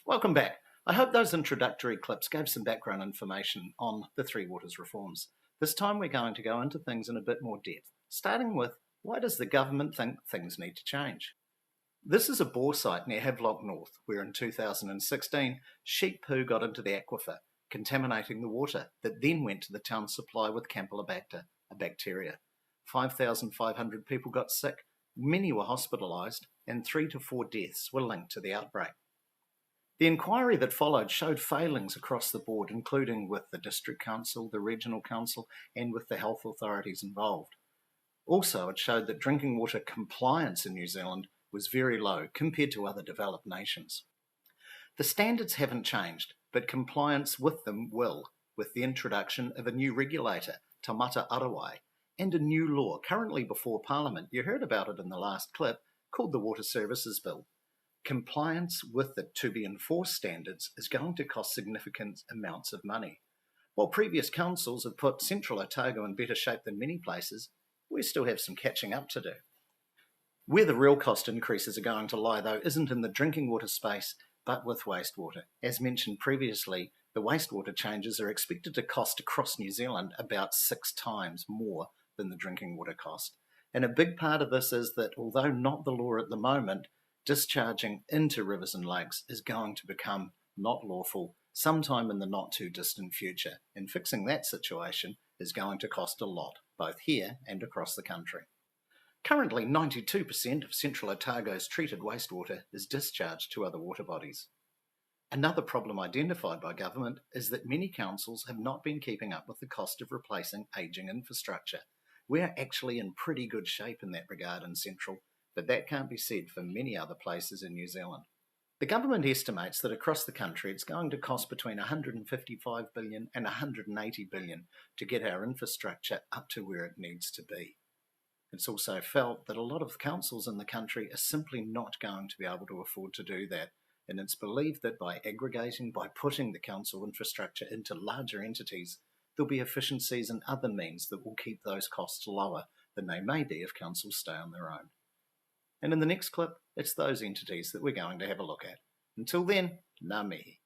Welcome back. I hope those introductory clips gave some background information on the Three Waters reforms. This time we're going to go into things in a bit more depth, starting with why does the government think things need to change? This is a bore site near Havelock North, where in 2016 sheep poo got into the aquifer, contaminating the water that then went to the town's supply with Campylobacter, a bacteria. 5,500 people got sick, many were hospitalised, and 3 to 4 deaths were linked to the outbreak. The inquiry that followed showed failings across the board, including with the District Council, the Regional Council, and with the health authorities involved. Also, it showed that drinking water compliance in New Zealand was very low compared to other developed nations. The standards haven't changed, but compliance with them will, with the introduction of a new regulator, Taumata Arawai, and a new law currently before Parliament, you heard about it in the last clip, called the Water Services Bill. Compliance with the to-be-enforced standards is going to cost significant amounts of money. While previous councils have put Central Otago in better shape than many places, we still have some catching up to do. Where the real cost increases are going to lie, though, isn't in the drinking water space, but with wastewater. As mentioned previously, the wastewater changes are expected to cost across New Zealand about 6 times more than the drinking water cost. And a big part of this is that, although not the law at the moment, discharging into rivers and lakes is going to become not lawful sometime in the not too distant future, and fixing that situation is going to cost a lot, both here and across the country. Currently, 92% of Central Otago's treated wastewater is discharged to other water bodies. Another problem identified by government is that many councils have not been keeping up with the cost of replacing ageing infrastructure. We're actually in pretty good shape in that regard in Central, but that can't be said for many other places in New Zealand. The government estimates that across the country it's going to cost between $155 billion and $180 billion to get our infrastructure up to where it needs to be. It's also felt that a lot of councils in the country are simply not going to be able to afford to do that, and it's believed that by aggregating, by putting the council infrastructure into larger entities, there'll be efficiencies and other means that will keep those costs lower than they may be if councils stay on their own. And in the next clip, it's those entities that we're going to have a look at. Until then, ngā mihi.